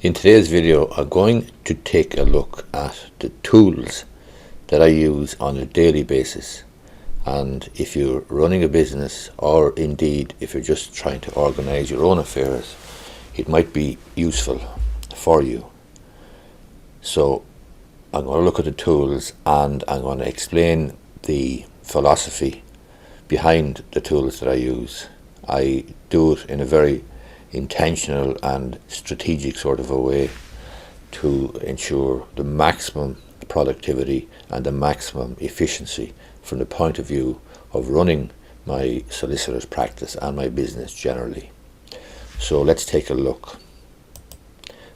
In today's video, I'm going to take a look at the tools that I use on a daily basis. And if you're running a business, or indeed if you're just trying to organize your own affairs, it might be useful for you. So I'm going to look at the tools and I'm going to explain the philosophy behind the tools that I use. I do it in a very intentional and strategic sort of a way to ensure the maximum productivity and the maximum efficiency from the point of view of running my solicitor's practice and my business generally. So let's take a look.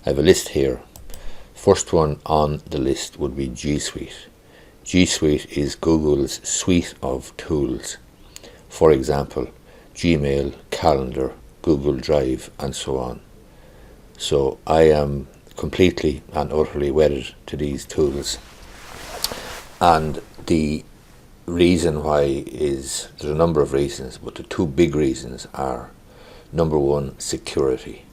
I have a list here. First one on the list would be G Suite. G Suite is Google's suite of tools. For example, Gmail, Calendar, Google Drive, and so on. So I am completely and utterly wedded to these tools, and the reason why is, there's a number of reasons, but the two big reasons are: number one, security.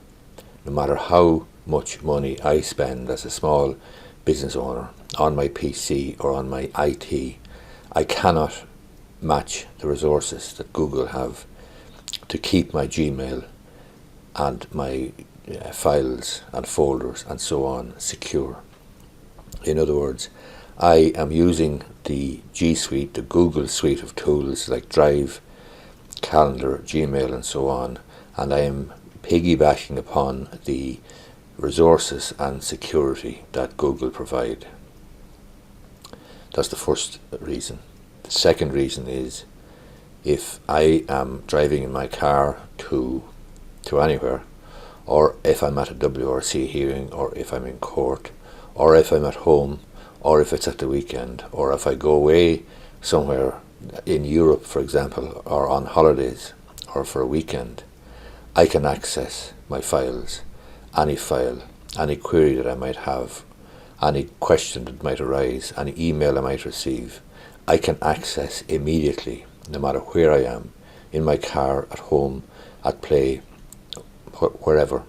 No matter how much money I spend as a small business owner on my PC or on my IT, I cannot match the resources that Google have to keep my Gmail and my files and folders and so on secure. In other words, I am using the G Suite, the Google suite of tools like Drive, Calendar, Gmail and so on, and I am piggybacking upon the resources and security that Google provide. That's the first reason. The second reason is, if I am driving in my car to anywhere, or if I'm at a WRC hearing, or if I'm in court, or if I'm at home, or if it's at the weekend, or if I go away somewhere in Europe, for example, or on holidays, or for a weekend, I can access my files, any file, any query that I might have, any question that might arise, any email I might receive, I can access immediately, no matter where I am, in my car, at home, at play, wherever,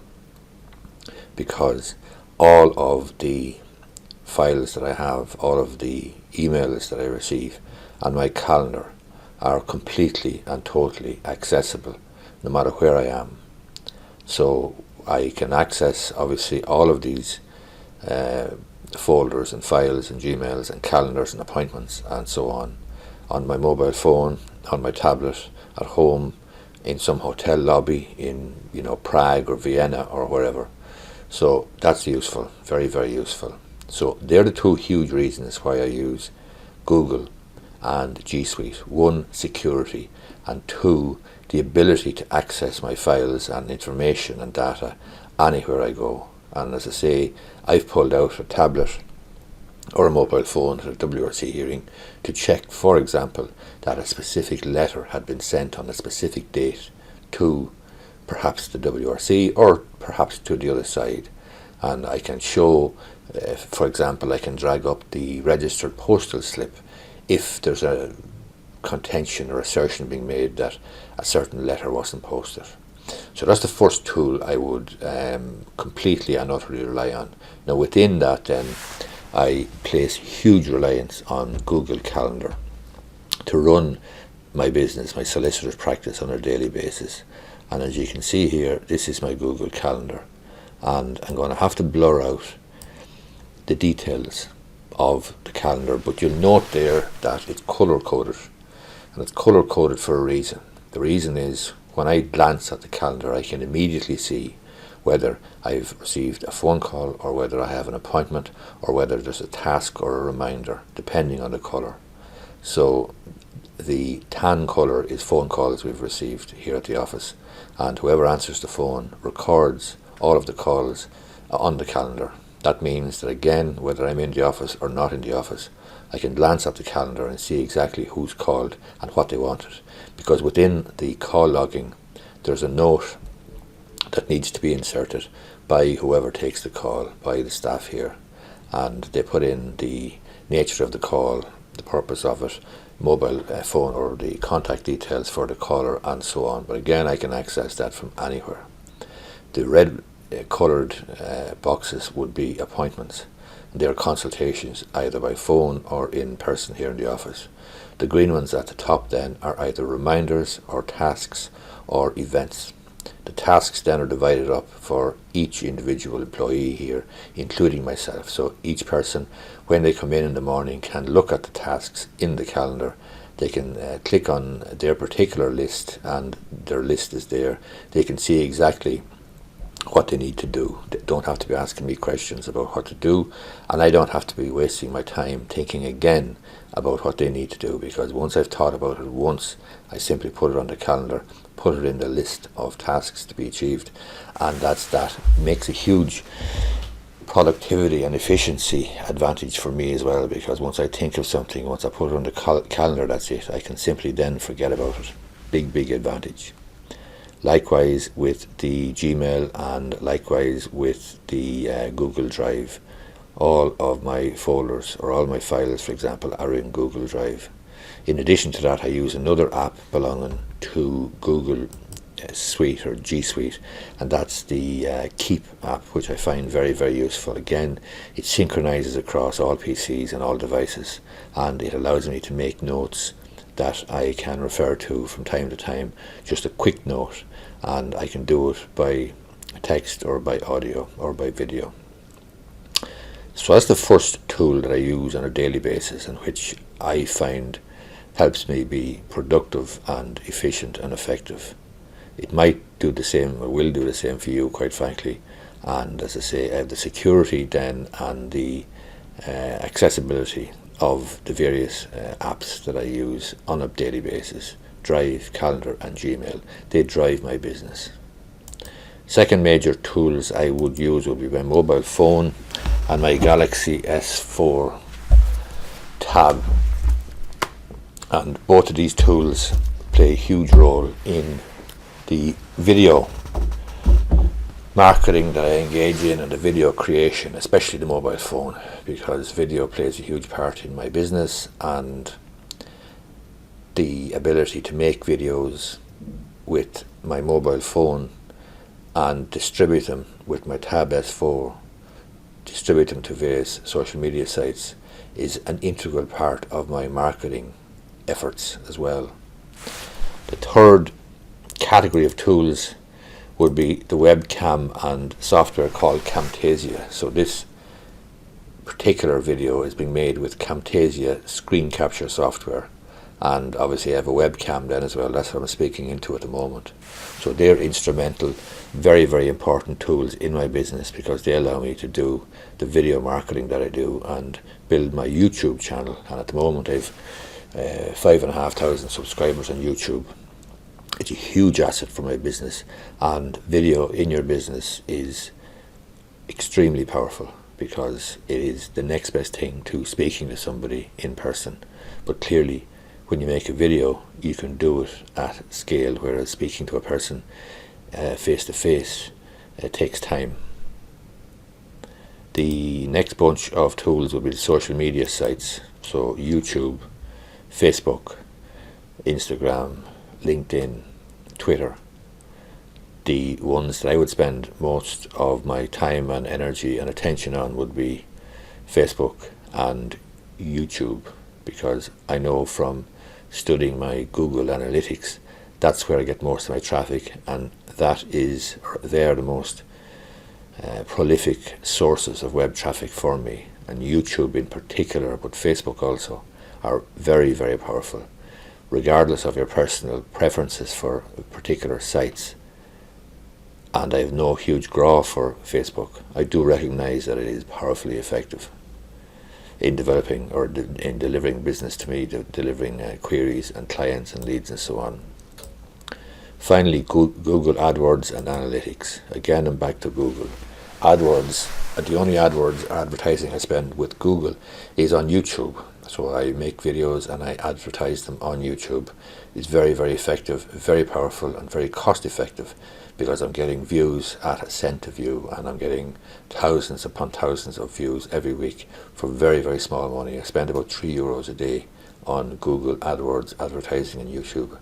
because all of the files that I have, all of the emails that I receive, and my calendar are completely and totally accessible, no matter where I am. So I can access, obviously, all of these folders and files and Gmails and calendars and appointments and so on my mobile phone, on my tablet, at home, in some hotel lobby in Prague or Vienna or wherever. So that's useful, very, very useful. So they're the two huge reasons why I use Google and G Suite. One, security, and two, the ability to access my files and information and data anywhere I go. And as I say, I've pulled out a tablet or a mobile phone at a WRC hearing to check, for example, that a specific letter had been sent on a specific date to perhaps the WRC or perhaps to the other side. And I can show, for example, I can drag up the registered postal slip if there's a contention or assertion being made that a certain letter wasn't posted. So that's the first tool I would completely and utterly rely on. Now within that then, I place huge reliance on Google Calendar to run my business, my solicitor's practice, on a daily basis. And as you can see here, this is my Google Calendar, and I'm going to have to blur out the details of the calendar, but you'll note there that it's color coded, and it's color coded for a reason. The reason is, when I glance at the calendar, I can immediately see whether I've received a phone call, or whether I have an appointment, or whether there's a task or a reminder, depending on the color. So the tan color is phone calls we've received here at the office, and whoever answers the phone records all of the calls on the calendar. That means that, again, whether I'm in the office or not in the office, I can glance at the calendar and see exactly who's called and what they wanted, because within the call logging there's a note that needs to be inserted by whoever takes the call, by the staff here, and they put in the nature of the call, the purpose of it, mobile phone or the contact details for the caller and so on. But again, I can access that from anywhere. The red coloured boxes would be appointments. They are consultations either by phone or in person here in the office. The green ones at the top then are either reminders or tasks or events. The tasks then are divided up for each individual employee here, including myself. So each person, when they come in the morning, can look at the tasks in the calendar. They can click on their particular list, and their list is there. They can see exactly what they need to do. They don't have to be asking me questions about what to do, and I don't have to be wasting my time thinking again about what they need to do, because once I've thought about it once, I simply put it on the calendar, put it in the list of tasks to be achieved, and that makes a huge productivity and efficiency advantage for me as well, because once I think of something, once I put it on the calendar, that's it. I can simply then forget about it. Big advantage. Likewise with the Gmail, and likewise with the Google Drive. All of my folders or all my files, for example, are in Google Drive. In addition to that, I use another app belonging to Google Suite or G Suite, and that's the Keep app, which I find very useful. Again, it synchronizes across all PCs and all devices, and it allows me to make notes that I can refer to from time to time, just a quick note, and I can do it by text or by audio or by video. So that's the first tool that I use on a daily basis, and which I find helps me be productive and efficient and effective. It might do the same, or will do the same for you, quite frankly. And as I say, the security then and the accessibility of the various apps that I use on a daily basis, Drive, Calendar and Gmail, they drive my business. Second major tools I would use would be my mobile phone and my Galaxy S4 tab. And both of these tools play a huge role in the video marketing that I engage in and the video creation, especially the mobile phone, because video plays a huge part in my business, and the ability to make videos with my mobile phone and distribute them with my Tab S4, distribute them to various social media sites, is an integral part of my marketing efforts as well. The third category of tools would be the webcam and software called Camtasia. So this particular video is being made with Camtasia screen capture software, and obviously I have a webcam then as well. That's what I'm speaking into at the moment. So they're instrumental, very important tools in my business, because they allow me to do the video marketing that I do and build my YouTube channel. And at the moment I've 5,500 subscribers on YouTube. It's a huge asset for my business, and video in your business is extremely powerful, because it is the next best thing to speaking to somebody in person. But clearly, when you make a video, you can do it at scale, whereas speaking to a person face to face takes time. The next bunch of tools will be the social media sites, so YouTube, Facebook, Instagram, LinkedIn, Twitter. The ones that I would spend most of my time and energy and attention on would be Facebook and YouTube, because I know from studying my Google Analytics that's where I get most of my traffic, and they are the most prolific sources of web traffic for me, and YouTube in particular, but Facebook also, are very powerful, regardless of your personal preferences for particular sites. And I have no huge graw for Facebook. I do recognize that it is powerfully effective in developing or in delivering business to me, delivering queries and clients and leads and so on. Finally, Google AdWords and analytics. Again, I'm back to Google. AdWords, the only AdWords advertising I spend with Google is on YouTube. So I make videos and I advertise them on YouTube. It's very effective, very powerful and very cost effective, because I'm getting views at a cent a view, and I'm getting thousands upon thousands of views every week for very small money. I spend about €3 a day on Google AdWords advertising on YouTube.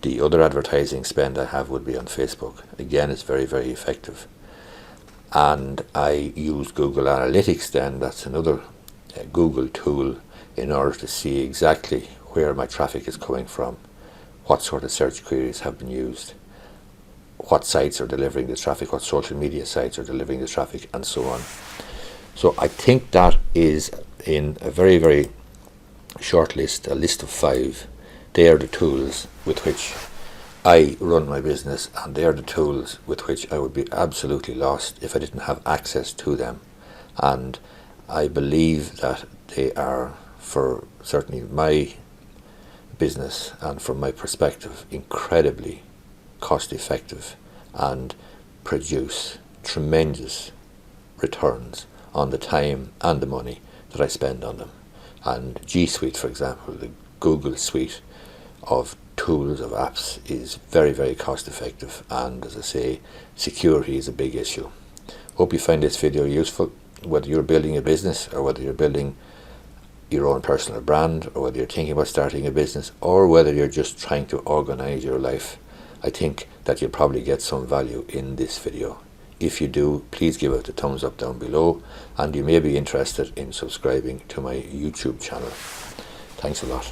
The other advertising spend I have would be on Facebook. Again, it's very effective. and I use Google Analytics then, that's another Google tool, in order to see exactly where my traffic is coming from, what sort of search queries have been used, what sites are delivering the traffic, what social media sites are delivering the traffic, and so on. So I think that is, in a very, very short list, a list of 5, they are the tools with which I run my business, and they are the tools with which I would be absolutely lost if I didn't have access to them. And I believe that they are, for certainly my business and from my perspective, incredibly cost effective and produce tremendous returns on the time and the money that I spend on them. And G Suite, for example, the Google suite of tools, of apps, is very, very cost effective, and as I say, security is a big issue. Hope you find this video useful, whether you're building a business or whether you're building your own personal brand, or whether you're thinking about starting a business, or whether you're just trying to organize your life. I think that you'll probably get some value in this video. If you do, please give it a thumbs up down below, and you may be interested in subscribing to my YouTube channel. Thanks a lot.